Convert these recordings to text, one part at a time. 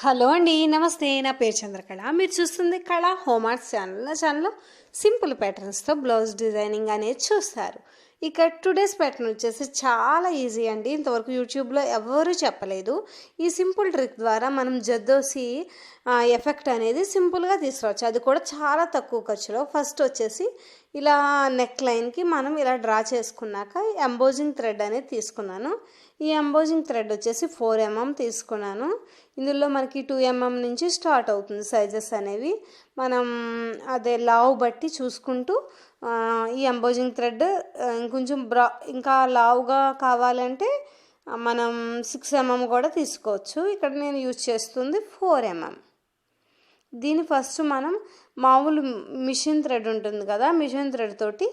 Hello అండి, నమస్తే. నా పేరు చంద్రకళ. మీరు చూస్తుంది కళ హోమ్ ఆర్ట్స్ ఛానల్. నా ఛానల్లో సింపుల్ ప్యాటర్న్స్తో బ్లౌజ్ డిజైనింగ్ అనేది చూస్తారు. ఇక టుడేస్ ప్యాటర్న్ వచ్చేసి చాలా ఈజీ అండి. ఇంతవరకు యూట్యూబ్లో ఎవరూ చెప్పలేదు. ఈ సింపుల్ ట్రిక్ ద్వారా మనం జద్దోసి ఎఫెక్ట్ అనేది సింపుల్గా తీసుకురావచ్చు, అది కూడా చాలా తక్కువ ఖర్చులో. ఫస్ట్ వచ్చేసి ఇలా నెక్ లైన్కి మనం ఇలా డ్రా చేసుకున్నాక ఎంబోజింగ్ థ్రెడ్ అనేది తీసుకున్నాను. ఈ ఎంబోజింగ్ థ్రెడ్ వచ్చేసి 4 mm తీసుకున్నాను. ఇందులో మనకి 2 mm నుంచి స్టార్ట్ అవుతుంది సైజెస్ అనేవి. మనం అదే లావు బట్టి చూసుకుంటూ ఈ ఎంబోజింగ్ థ్రెడ్ ఇంకొంచెం ఇంకా లావుగా కావాలంటే మనం 6 mm కూడా తీసుకోవచ్చు. ఇక్కడ నేను యూజ్ చేస్తుంది 4 mm. దీన్ని ఫస్ట్ మనం మామూలు మిషన్ థ్రెడ్ ఉంటుంది కదా, మిషన్ థ్రెడ్ తోటి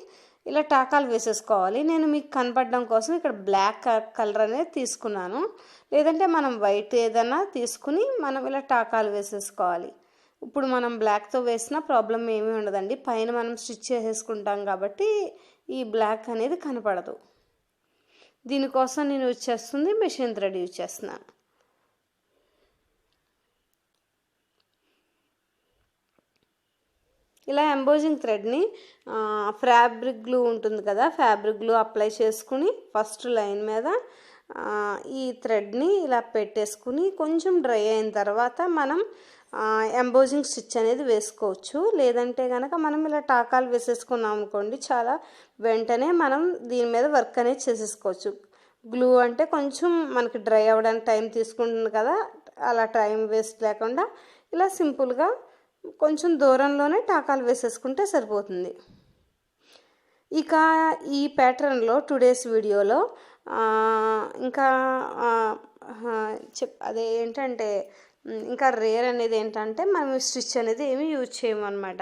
ఇలా టాకాలు వేసేసుకోవాలి. నేను మీకు కనపడడం కోసం ఇక్కడ బ్లాక్ కలర్ అనేది తీసుకున్నాను, లేదంటే మనం వైట్ ఏదైనా తీసుకుని మనం ఇలా టాకాలు వేసేసుకోవాలి. ఇప్పుడు మనం బ్లాక్తో వేసిన ప్రాబ్లం ఏమీ ఉండదండి, పైన మనం స్టిచ్ చేసేసుకుంటాం కాబట్టి ఈ బ్లాక్ అనేది కనపడదు. దీనికోసం నేను యూజ్ చేస్తుంది మిషన్ థ్రెడ్ యూజ్ చేస్తున్నాను. ఇలా ఎంబోజింగ్ థ్రెడ్ని ఫ్యాబ్రిక్ గ్లూ ఉంటుంది కదా, ఫ్యాబ్రిక్ గ్లూ అప్లై చేసుకుని ఫస్ట్ లైన్ మీద ఈ థ్రెడ్ని ఇలా పెట్టేసుకుని కొంచెం డ్రై అయిన తర్వాత మనం ఎంబోజింగ్ స్టిచ్ అనేది వేసుకోవచ్చు. లేదంటే కనుక మనం ఇలా టాకాలు వేసేసుకున్నాం అనుకోండి, చాలా వెంటనే మనం దీని మీద వర్క్ అనేది చేసేసుకోవచ్చు. గ్లూ అంటే కొంచెం మనకి డ్రై అవ్వడానికి టైం తీసుకుంటుంది కదా, అలా టైం వేస్ట్ లేకుండా ఇలా సింపుల్గా కొంచెం దూరంలోనే టాకాలు వేసేసుకుంటే సరిపోతుంది. ఇక ఈ ప్యాటర్న్లో టుడేస్ వీడియోలో ఇంకా అదే ఏంటంటే ఇంకా రేర్ అనేది ఏంటంటే మనం స్టిచ్ అనేది ఏమీ యూజ్ చేయము అనమాట.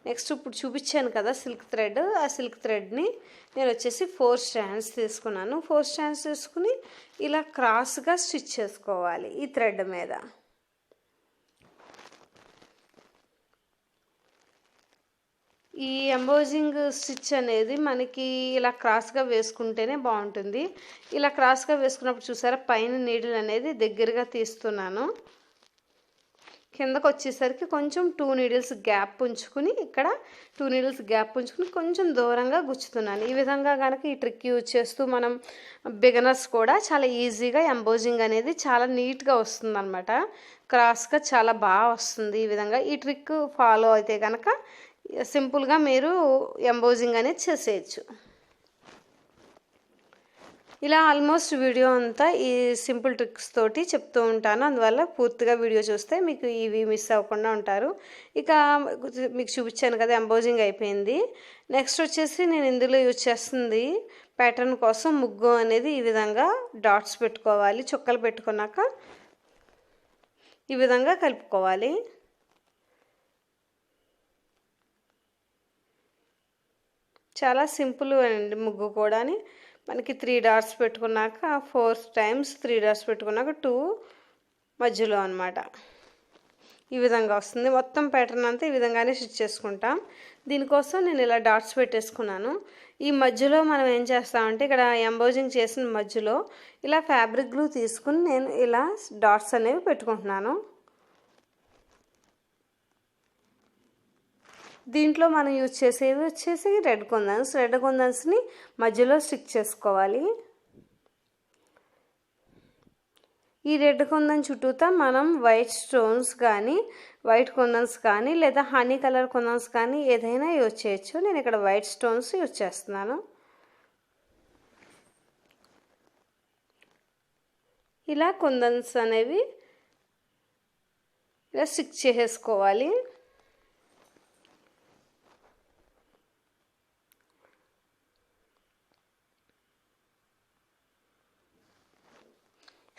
నెక్స్ట్ ఇప్పుడు చూపించాను కదా సిల్క్ థ్రెడ్, ఆ సిల్క్ థ్రెడ్ని నేను వచ్చేసి 4 స్ట్రాండ్స్ తీసుకున్నాను. 4 స్ట్రాండ్స్ తీసుకుని ఇలా క్రాస్గా స్టిచ్ చేసుకోవాలి ఈ థ్రెడ్ మీద. ఈ ఎంబోజింగ్ స్టిచ్ అనేది మనకి ఇలా క్రాస్గా వేసుకుంటేనే బాగుంటుంది. ఇలా క్రాస్గా వేసుకున్నప్పుడు చూసారా, పైన నీడిల్ అనేది దగ్గరగా తీస్తున్నాను. కిందకు వచ్చేసరికి కొంచెం 2 నీడిల్స్ గ్యాప్ ఉంచుకుని, ఇక్కడ 2 నీడిల్స్ గ్యాప్ ఉంచుకుని కొంచెం దూరంగా గుచ్చుతున్నాను. ఈ విధంగా కనుక ఈ ట్రిక్ యూజ్ చేస్తూ మనం బిగినర్స్ కూడా చాలా ఈజీగా ఎంబోజింగ్ అనేది చాలా నీట్గా వస్తుంది అనమాట. క్రాస్గా చాలా బాగా వస్తుంది. ఈ విధంగా ఈ ట్రిక్ ఫాలో అయితే కనుక సింపుల్గా మీరు ఎంబోజింగ్ అనేది చేసేయచ్చు. ఇలా ఆల్మోస్ట్ వీడియో అంతా ఈ సింపుల్ ట్రిక్స్ తోటి చెప్తూ ఉంటాను, అందువల్ల పూర్తిగా వీడియో చూస్తే మీకు ఇవి మిస్ అవ్వకుండా ఉంటారు. ఇక మీకు చూపించాను కదా ఎంబోజింగ్ అయిపోయింది. నెక్స్ట్ వచ్చేసి నేను ఇందులో యూజ్ చేస్తుంది ప్యాటర్న్ కోసం ముగ్గు అనేది ఈ విధంగా డాట్స్ పెట్టుకోవాలి. చుక్కలు పెట్టుకున్నాక ఈ విధంగా కలుపుకోవాలి. చాలా సింపుల్ అండి ముగ్గు కూడా. మనకి 3 డాట్స్ పెట్టుకున్నాక 4 times 3 డాట్స్ పెట్టుకున్నాక 2 మధ్యలో అనమాట. ఈ విధంగా వస్తుంది. మొత్తం ప్యాటర్న్ అంతా ఈ విధంగానే స్టిచ్ చేసుకుంటాం. దీనికోసం నేను ఇలా డాట్స్ పెట్టేసుకున్నాను. ఈ మధ్యలో మనం ఏం చేస్తామంటే ఇక్కడ ఎంబోజింగ్ చేసిన మధ్యలో ఇలా ఫ్యాబ్రిక్ గ్లూ తీసుకుని నేను ఇలా డాట్స్ అనేవి పెట్టుకుంటున్నాను. దీంట్లో మనం యూజ్ చేసేది వచ్చేసి రెడ్ కుందన్స్ని మధ్యలో స్టిక్ చేసుకోవాలి. ఈ రెడ్ కుందన్ చుట్టూతా మనం వైట్ స్టోన్స్ కానీ, వైట్ కుందన్స్ కానీ, లేదా హనీ కలర్ కుందన్స్ కానీ ఏదైనా యూజ్ చేయొచ్చు. నేను ఇక్కడ వైట్ స్టోన్స్ యూజ్ చేస్తున్నాను. ఇలా కుందన్స్ అనేవి ఇలా స్టిక్ చేసేసుకోవాలి.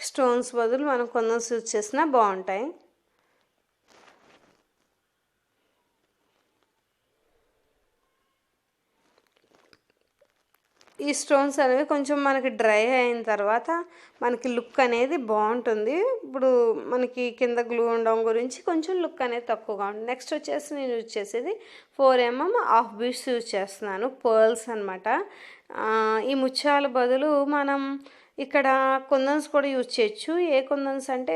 స్టోన్స్ బదులు మనం కుందన్స్ యూజ్ చేసినా బాగుంటాయి. ఈ స్టోన్స్ అనేవి కొంచెం మనకి డ్రై అయిన తర్వాత మనకి లుక్ అనేది బాగుంటుంది. ఇప్పుడు మనకి కింద గ్లూ ఉండడం గురించి కొంచెం లుక్ అనేది తక్కువగా ఉంటుంది. నెక్స్ట్ వచ్చేసి నేను యూజ్ చేసేది 4 mm హాఫ్ బీట్స్ యూజ్ చేస్తున్నాను, పర్ల్స్ అనమాట. ఈ ముత్యాల బదులు మనం ఇక్కడ కుందన్స్ కూడా యూజ్ చేయొచ్చు. ఏ కుందన్స్ అంటే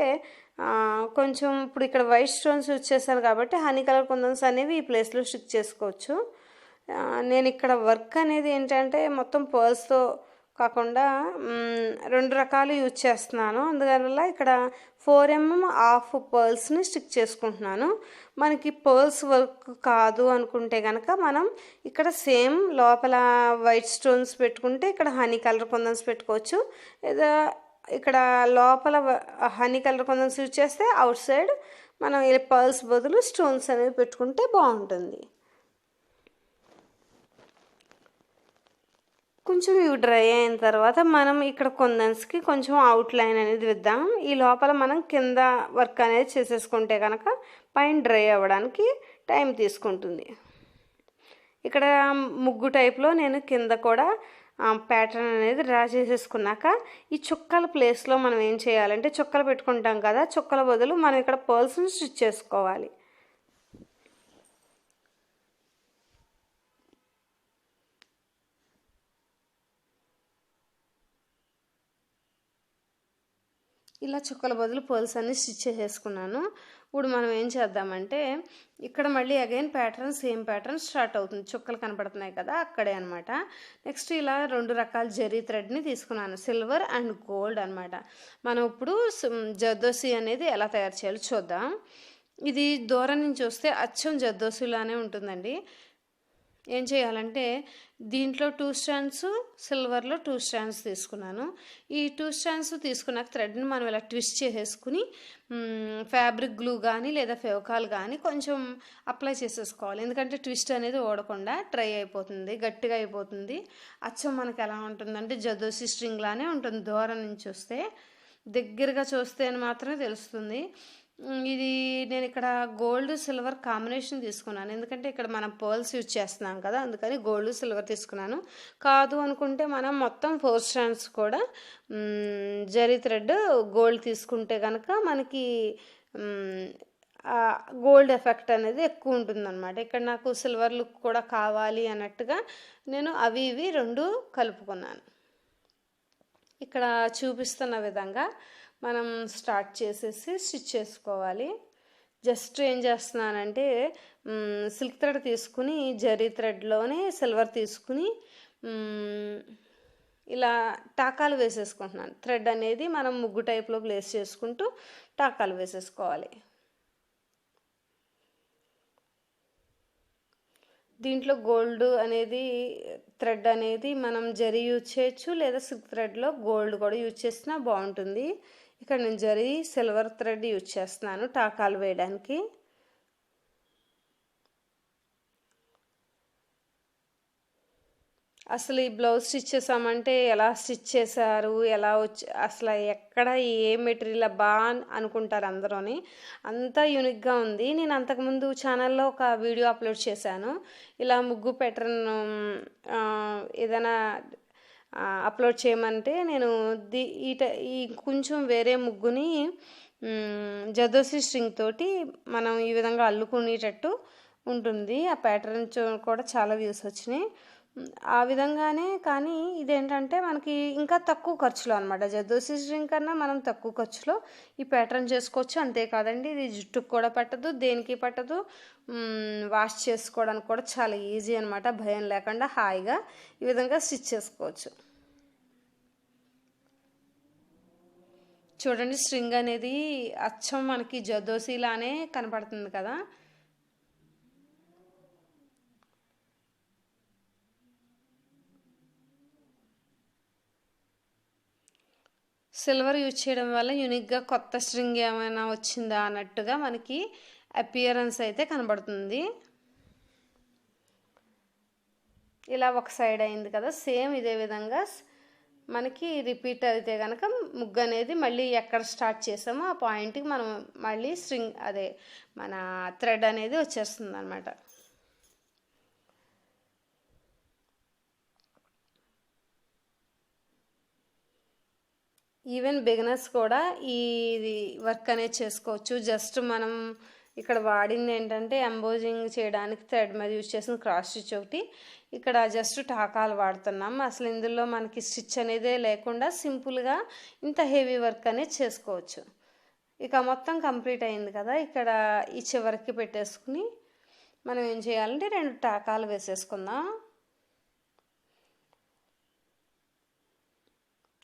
కొంచెం ఇప్పుడు ఇక్కడ వైట్ స్టోన్స్ యూజ్ చేశాను కాబట్టి హనీ కలర్ కుందన్స్ అనేవి ఈ ప్లేస్లో స్టిక్ చేసుకోవచ్చు. నేను ఇక్కడ వర్క్ అనేది ఏంటంటే మొత్తం పర్ల్స్తో కాకుండా 2 రకాలు యూజ్ చేస్తున్నాను. అందువల్ల ఇక్కడ 4mm హాఫ్ పర్ల్స్ని స్టిక్ చేసుకుంటున్నాను. మనకి పర్ల్స్ వర్క్ కాదు అనుకుంటే కనుక మనం ఇక్కడ సేమ్ లోపల వైట్ స్టోన్స్ పెట్టుకుంటే ఇక్కడ హనీ కలర్ కుందన్స్ పెట్టుకోవచ్చు. లేదా ఇక్కడ లోపల హనీ కలర్ కుందన్స్ యూజ్ చేస్తే అవుట్ సైడ్ మనం ఈ పర్ల్స్ బదులు స్టోన్స్ అనేవి పెట్టుకుంటే బాగుంటుంది. కొంచెం ఇవి డ్రై అయిన తర్వాత మనం ఇక్కడ కుందన్స్కి కొంచెం అవుట్లైన్ అనేది వేద్దాం. ఈ లోపల మనం కింద వర్క్ అనేది చేసేసుకుంటే కనుక పైన డ్రై అవ్వడానికి టైం తీసుకుంటుంది. ఇక్కడ ముగ్గు టైప్లో నేను కింద కూడా ప్యాటర్న్ అనేది డ్రా చేసేసుకున్నాక ఈ చుక్కల ప్లేస్లో మనం ఏం చేయాలంటే చుక్కలు పెట్టుకుంటాం కదా, చుక్కల బదులు మనం ఇక్కడ పర్ల్స్ని స్టిచ్ చేసుకోవాలి. ఇలా చుక్కల బదులు పర్ల్స్ అన్ని స్టిచ్ చేసేసుకున్నాను. ఇప్పుడు మనం ఏం చేద్దామంటే ఇక్కడ మళ్ళీ again pattern same pattern start అవుతుంది. చుక్కలు కనపడుతున్నాయి కదా, అక్కడే అనమాట. నెక్స్ట్ ఇలా 2 రకాల జరీ థ్రెడ్ని తీసుకున్నాను, సిల్వర్ అండ్ గోల్డ్ అనమాట. మనం ఇప్పుడు జర్దోసి అనేది ఎలా తయారు చేయాలో చూద్దాం. ఇది దూరం నుంచి చూస్తే అచ్చం జర్దోసిలానే ఉంటుందండి. ఏం చేయాలంటే దీంట్లో 2 స్ట్రాండ్స్, సిల్వర్లో 2 స్ట్రాండ్స్ తీసుకున్నాను. ఈ 2 స్ట్రాండ్స్ తీసుకున్నాక థ్రెడ్ని మనం ఇలా ట్విస్ట్ చేసేసుకుని ఫ్యాబ్రిక్ గ్లూ కానీ లేదా ఫెవికాల్ కానీ కొంచెం అప్లై చేసేసుకోవాలి. ఎందుకంటే ట్విస్ట్ అనేది ఓడకుండా డ్రై అయిపోతుంది, గట్టిగా అయిపోతుంది. అచ్చం మనకి ఎలా ఉంటుందంటే జర్దోసి స్ట్రింగ్ లానే ఉంటుంది. దూరం నుంచి చూస్తే, దగ్గరగా చూస్తే అని మాత్రమే తెలుస్తుంది. ఇది నేను ఇక్కడ గోల్డ్ సిల్వర్ కాంబినేషన్ తీసుకున్నాను. ఎందుకంటే ఇక్కడ మనం పర్ల్స్ యూజ్ చేస్తున్నాం కదా, అందుకని గోల్డ్ సిల్వర్ తీసుకున్నాను. కాదు అనుకుంటే మనం మొత్తం 4 స్ట్రాండ్స్ కూడా జరీ థ్రెడ్ గోల్డ్ తీసుకుంటే కనుక మనకి గోల్డ్ ఎఫెక్ట్ అనేది ఎక్కువ ఉంటుందన్నమాట. ఇక్కడ నాకు సిల్వర్ లుక్ కూడా కావాలి అన్నట్టుగా నేను అవి ఇవి 2 కలుపుకున్నాను. ఇక్కడ చూపిస్తున్న విధంగా మనం స్టార్ట్ చేసేసి స్టిచ్ చేసుకోవాలి. జస్ట్ ఏం చేస్తున్నానంటే సిల్క్ థ్రెడ్ తీసుకుని జరీ థ్రెడ్లోనే సిల్వర్ తీసుకుని ఇలా టాకాలు వేసేసుకుంటున్నాను. థ్రెడ్ అనేది మనం ముగ్గు టైప్లో ప్లేస్ చేసుకుంటూ టాకాలు వేసేసుకోవాలి. దీంట్లో గోల్డ్ అనేది థ్రెడ్ అనేది మనం జరీ యూజ్ చేయొచ్చు, లేదా సిల్క్ థ్రెడ్లో గోల్డ్ కూడా యూజ్ చేసినా బాగుంటుంది. ఇక్కడ నేను జరీ సిల్వర్ థ్రెడ్ యూజ్ చేస్తున్నాను టాకాలు వేయడానికి. అసలు ఈ బ్లౌజ్ స్టిచ్ చేసామంటే ఎలా స్టిచ్ చేశారు, ఎలా వచ్చి అసలు ఎక్కడ ఏ మెటీరియల్ బాగా అనుకుంటారు అందరూని. అంతా యూనిక్గా ఉంది. నేను అంతకుముందు ఛానల్లో ఒక వీడియో అప్లోడ్ చేశాను. ఇలా ముగ్గు ప్యాటర్న్ ఏదైనా అప్లోడ్ చేయమంటే నేను ఈ కొంచెం వేరే ముగ్గుని జర్దోసి స్ట్రింగ్ తోటి మనం ఈ విధంగా అల్లుకునేటట్టు ఉంటుంది. ఆ ప్యాటర్న్ కూడా చాలా వ్యూస్ వచ్చినాయి. ఆ విధంగానే కానీ ఇదేంటంటే మనకి ఇంకా తక్కువ ఖర్చులో అనమాట. జర్దోసి స్ట్రింగ్ కన్నా మనం తక్కువ ఖర్చులో ఈ ప్యాటర్న్ చేసుకోవచ్చు. అంతేకాదండి ఇది జుట్టుకు కూడా పట్టదు, దేనికి పట్టదు. వాష్ చేసుకోవడానికి కూడా చాలా ఈజీ అనమాట. భయం లేకుండా హాయిగా ఈ విధంగా స్టిచ్ చేసుకోవచ్చు. చూడండి స్ట్రింగ్ అనేది అచ్చం మనకి జర్దోసిలానే కనపడుతుంది కదా. సిల్వర్ యూజ్ చేయడం వల్ల యూనిక్గా కొత్త స్ట్రింగ్ ఏమైనా వచ్చిందా అన్నట్టుగా మనకి అపియరెన్స్ అయితే కనబడుతుంది. ఇలా ఒక సైడ్ అయింది కదా, సేమ్ ఇదే విధంగా మనకి రిపీట్ అయితే కనుక ముగ్గు అనేది మళ్ళీ ఎక్కడ స్టార్ట్ చేసామో ఆ పాయింట్కి మనం మళ్ళీ స్ట్రింగ్ అదే మన థ్రెడ్ అనేది వచ్చేస్తుంది అనమాట. ఈవెన్ బిగినర్స్ కూడా ఈ వర్క్ అనేది చేసుకోవచ్చు. జస్ట్ మనం ఇక్కడ వాడింది ఏంటంటే ఎంబోజింగ్ చేయడానికి థ్రెడ్ మీద యూజ్ చేసిన క్రాస్ స్టిచ్ ఒకటి. ఇక్కడ జస్ట్ టాకాలు వాడుతున్నాం. అసలు ఇందులో మనకి స్టిచ్ అనేదే లేకుండా సింపుల్గా ఇంత హెవీ వర్క్ అనేది చేసుకోవచ్చు. ఇక మొత్తం కంప్లీట్ అయింది కదా, ఇక్కడ ఈ చివరికి పెట్టేసుకుని మనం ఏం చేయాలంటే 2 టాకాలు వేసేసుకుందాం.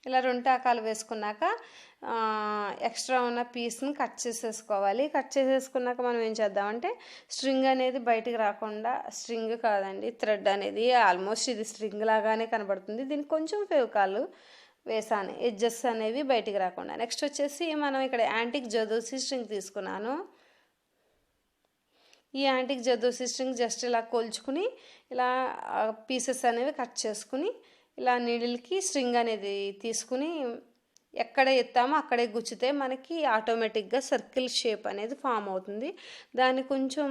ఇలా 2 టాకాలు వేసుకున్నాక ఎక్స్ట్రా ఉన్న పీస్ని కట్ చేసేసుకోవాలి. కట్ చేసేసుకున్నాక మనం ఏం చేద్దామంటే స్ట్రింగ్ అనేది బయటికి రాకుండా, స్ట్రింగ్ కాదండి థ్రెడ్ అనేది ఆల్మోస్ట్ ఇది స్ట్రింగ్ లాగానే కనబడుతుంది. దీనికి కొంచెం ఫెవికాల్ వేసాను ఎడ్జెస్ అనేవి బయటికి రాకుండా. నెక్స్ట్ వచ్చేసి మనం ఇక్కడ యాంటిక్ జదోసి స్ట్రింగ్ తీసుకున్నాను. ఈ యాంటిక్ జదోసి స్ట్రింగ్ జస్ట్ ఇలా కొలుచుకుని ఇలా పీసెస్ అనేవి కట్ చేసుకుని ఇలా నీడిల్కి స్ట్రింగ్ అనేది తీసుకుని ఎక్కడ ఎత్తామో అక్కడే గుచ్చితే మనకి ఆటోమేటిక్గా సర్కిల్ షేప్ అనేది ఫామ్ అవుతుంది. దాన్ని కొంచెం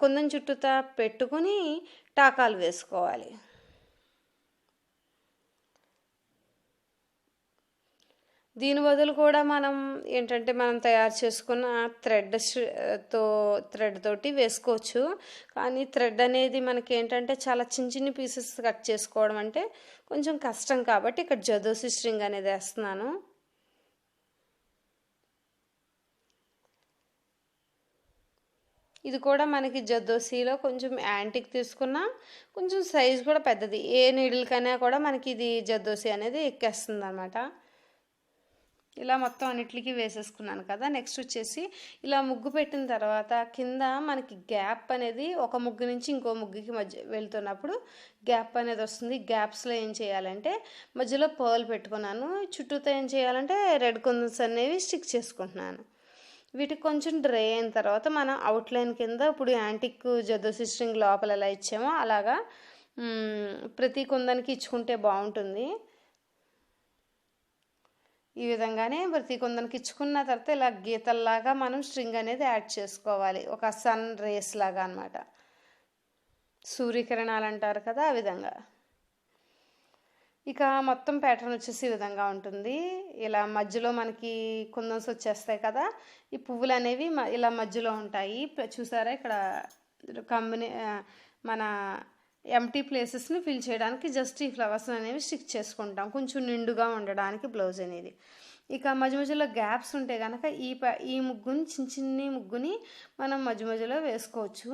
కుందం చుట్టూతా పెట్టుకుని టాకాలు వేసుకోవాలి. దీని బదులు కూడా మనం ఏంటంటే మనం తయారు చేసుకున్న థ్రెడ్ తోటి వేసుకోవచ్చు. కానీ థ్రెడ్ అనేది మనకి ఏంటంటే చాలా చిన్న చిన్న పీసెస్ కట్ చేసుకోవడం అంటే కొంచెం కష్టం కాబట్టి ఇక్కడ జదోసి స్ట్రింగ్ అనేది వేస్తున్నాను. ఇది కూడా మనకి జదోసిలో కొంచెం యాంటిక్ తీసుకున్నా, కొంచెం సైజ్ కూడా పెద్దది, ఏ నీడిల్కైనా కూడా మనకి ఇది జదోసి అనేది ఎక్కేస్తుంది అన్నమాట. ఇలా మొత్తం అన్నిటికీ వేసేసుకున్నాను కదా. నెక్స్ట్ వచ్చేసి ఇలా ముగ్గు పెట్టిన తర్వాత కింద మనకి గ్యాప్ అనేది ఒక ముగ్గు నుంచి ఇంకో ముగ్గుకి మధ్య వెళ్తున్నప్పుడు గ్యాప్ అనేది వస్తుంది. గ్యాప్స్లో ఏం చేయాలంటే మధ్యలో పర్ల్ పెట్టుకున్నాను. చుట్టూతో ఏం చేయాలంటే రెడ్ కుందన్స్ అనేవి స్టిక్ చేసుకుంటున్నాను. వీటికి కొంచెం డ్రై అయిన తర్వాత మనం అవుట్లైన్ కింద ఇప్పుడు యాంటిక్ జదోసి స్ట్రింగ్ లోపల ఎలా ఇచ్చామో అలాగా ప్రతి కుందానికి ఇచ్చుకుంటే బాగుంటుంది. ఈ విధంగానే ప్రతి కొందరికి ఇచ్చుకున్న తర్వాత ఇలా గీతల్లాగా మనం స్ట్రింగ్ అనేది యాడ్ చేసుకోవాలి. ఒక సన్ రేస్ లాగా అన్నమాట, సూర్యకిరణాలు అంటారు కదా ఆ విధంగా. ఇక మొత్తం ప్యాటర్న్ వచ్చేసి ఈ విధంగా ఉంటుంది. ఇలా మధ్యలో మనకి కుందన్స్ వచ్చేస్తాయి కదా, ఈ పువ్వులు అనేవి ఇలా మధ్యలో ఉంటాయి. చూసారా ఇక్కడ మన ఎంటీ ప్లేసెస్ని ఫిల్ చేయడానికి జస్ట్ ఈ ఫ్లవర్స్ అనేవి స్టిక్ చేసుకుంటాం, కొంచెం నిండుగా ఉండడానికి బ్లౌజ్ అనేది. ఇక మధ్య మధ్యలో గ్యాప్స్ ఉంటే కనుక ఈ ముగ్గుని చిన్ని ముగ్గుని మనం మధ్య మధ్యలో వేసుకోవచ్చు.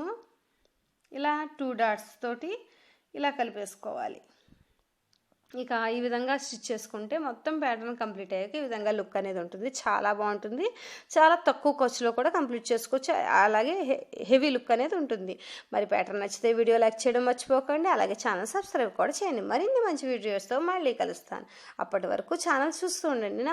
ఇలా 2 డాట్స్ తోటి ఇలా కలిపేసుకోవాలి. ఇక ఈ విధంగా స్టిచ్ చేసుకుంటే మొత్తం ప్యాటర్న్ కంప్లీట్ అయ్యాక ఈ విధంగా లుక్ అనేది ఉంటుంది. చాలా బాగుంటుంది. చాలా తక్కువ ఖర్చులో కూడా కంప్లీట్ చేసుకోవచ్చు. అలాగే హెవీ లుక్ అనేది ఉంటుంది. మరి ప్యాటర్న్ నచ్చితే వీడియో లైక్ చేయడం మర్చిపోకండి. అలాగే ఛానల్ సబ్స్క్రైబ్ కూడా చేయండి. మరిన్ని మంచి వీడియోస్తో మళ్ళీ కలుస్తాను. అప్పటి వరకు ఛానల్ చూస్తూ ఉండండి.